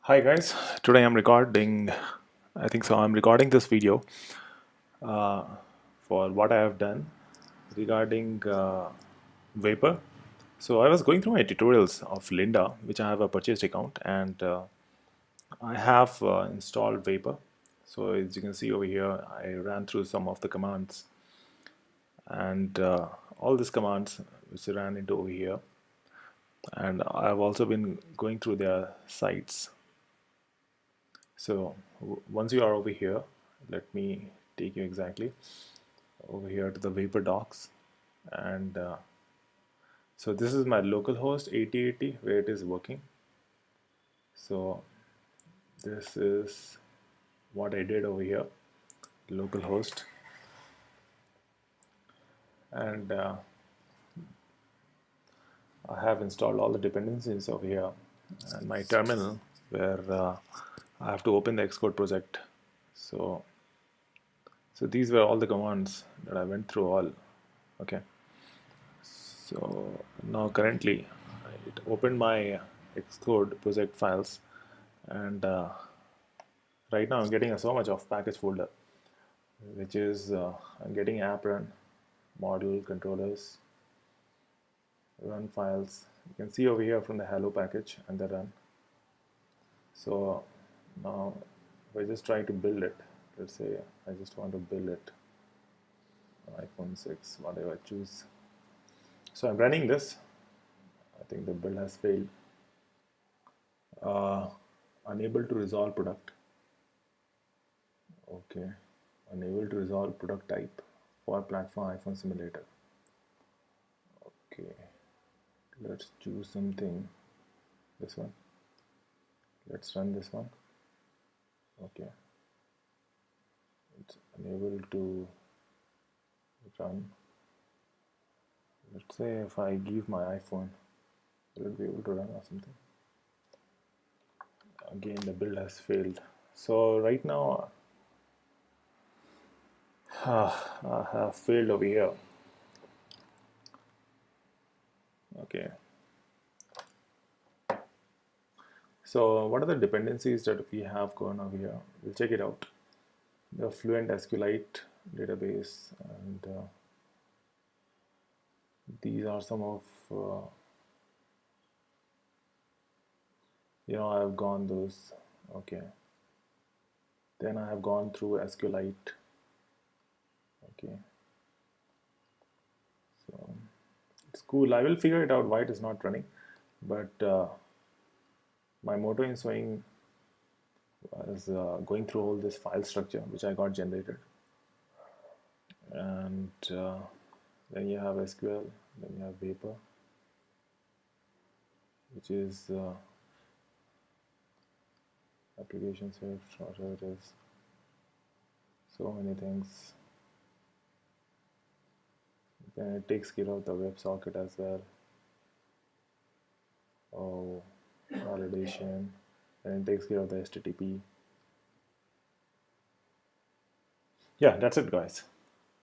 Hi guys, today I'm recording this video uh, for what I have done regarding Vapor. So I was going through my tutorials of Linda, which I have a purchased account, and I have installed Vapor. So as you can see over here, I ran through some of the commands, and all these commands which I ran into over here, and I've also been going through their sites. So once you are over here, let me take you exactly over here to the Vapor docs, and so this is my local host 8080 where it is working. So this is what I did over here, local host, and I have installed all the dependencies over here, and my terminal where I have to open the Xcode project. So these were all the commands that I went through all. Okay. So now currently it opened my Xcode project files, and right now I'm getting so much of package folder, which is I'm getting app run, model, controllers, run files. You can see over here from the hello package and the run. So now if I just try to build it, let's say I just want to build it, iPhone 6, whatever I choose. So I'm running this. I think the build has failed. Uh, Unable to resolve product. Okay, unable to resolve product type for platform iPhone simulator. Okay, let's choose something. This one. Let's run this one. Okay, it's unable to run. Let's say if I give my iPhone, will it be able to run or something? Again, the build has failed. So right now, I have failed over here. Okay. So what are the dependencies that we have going over here? We'll check it out. The Fluent SQLite database, and these are some of I've gone those. Okay, then I have gone through SQLite. Okay, so it's cool. I will figure it out why it is not running, but my moto in swing was going through all this file structure which I got generated, and then you have SQL, then you have Vapor, which is application set, whatever it is. So many things. Then it takes care of the WebSocket as well. Oh, validation. And it takes care of the HTTP. Yeah, that's it, guys.